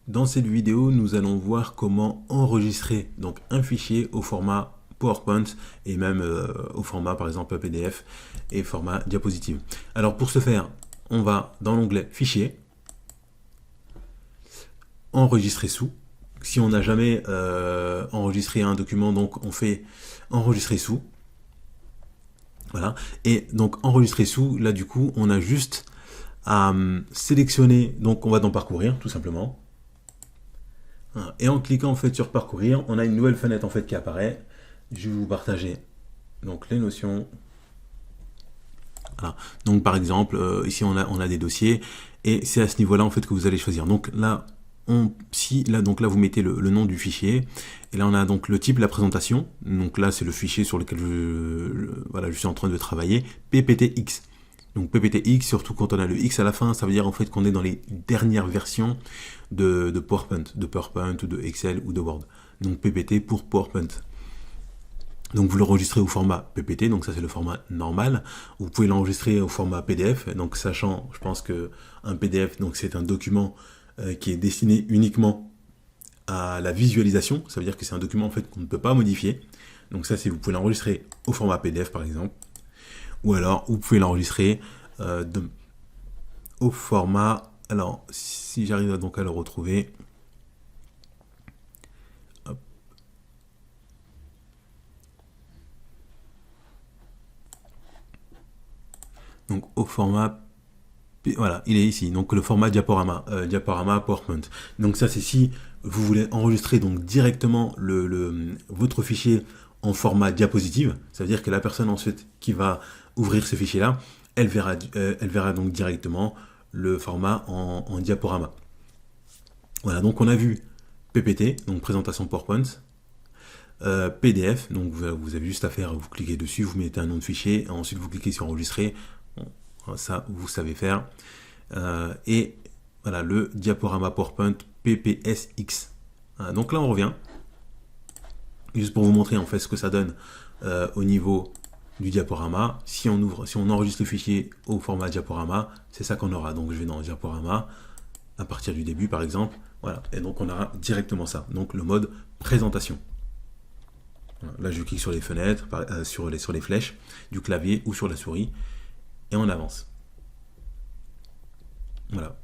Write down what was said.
Dans cette vidéo, nous allons voir comment enregistrer donc un fichier au format PowerPoint et même au format par exemple PDF et format diapositive. Alors pour ce faire, on va dans l'onglet Fichier, Enregistrer sous. Si on n'a jamais enregistré un document, donc on fait Enregistrer sous. Voilà. Et donc enregistrer sous, là du coup, on a juste à sélectionner, donc on va dans Parcourir tout simplement. Et en cliquant en fait sur Parcourir, on a une nouvelle fenêtre en fait qui apparaît. Je vais vous partager donc les notions. Voilà. Donc par exemple, ici on a des dossiers et c'est à ce niveau-là en fait que vous allez choisir. Donc là, donc là vous mettez le nom du fichier et là on a donc le type, la présentation. Donc là c'est le fichier sur lequel voilà, je suis en train de travailler, PPTX. Donc PPTX, surtout quand on a le X à la fin, ça veut dire en fait qu'on est dans les dernières versions de PowerPoint, ou de Excel ou de Word. Donc PPT pour PowerPoint. Donc vous l'enregistrez au format PPT, donc ça c'est le format normal. Vous pouvez l'enregistrer au format PDF, donc sachant, je pense que un PDF, donc c'est un document qui est destiné uniquement à la visualisation. Ça veut dire que c'est un document en fait qu'on ne peut pas modifier. Donc ça, c'est vous pouvez l'enregistrer au format PDF par exemple, ou alors vous pouvez l'enregistrer au format. Alors si j'arrive donc à le retrouver. Donc au format, voilà, il est ici, donc le format diaporama, diaporama PowerPoint. Donc ça c'est si vous voulez enregistrer donc directement votre fichier en format diapositive, ça veut dire que la personne ensuite qui va ouvrir ce fichier là, elle verra donc directement le format en diaporama. Voilà, donc on a vu PPT, donc présentation PowerPoint, PDF, donc vous avez juste à faire, vous cliquez dessus, vous mettez un nom de fichier, ensuite vous cliquez sur enregistrer. Bon, ça vous savez faire. Et voilà le diaporama PowerPoint PPSX. Voilà, donc là on revient, juste pour vous montrer en fait ce que ça donne au niveau du diaporama. Si on enregistre le fichier au format diaporama, c'est ça qu'on aura. Donc je vais dans diaporama à partir du début par exemple. Voilà, et donc on aura directement ça. Donc le mode présentation. Voilà, là je clique sur les fenêtres, sur les flèches du clavier ou sur la souris et on avance. Voilà.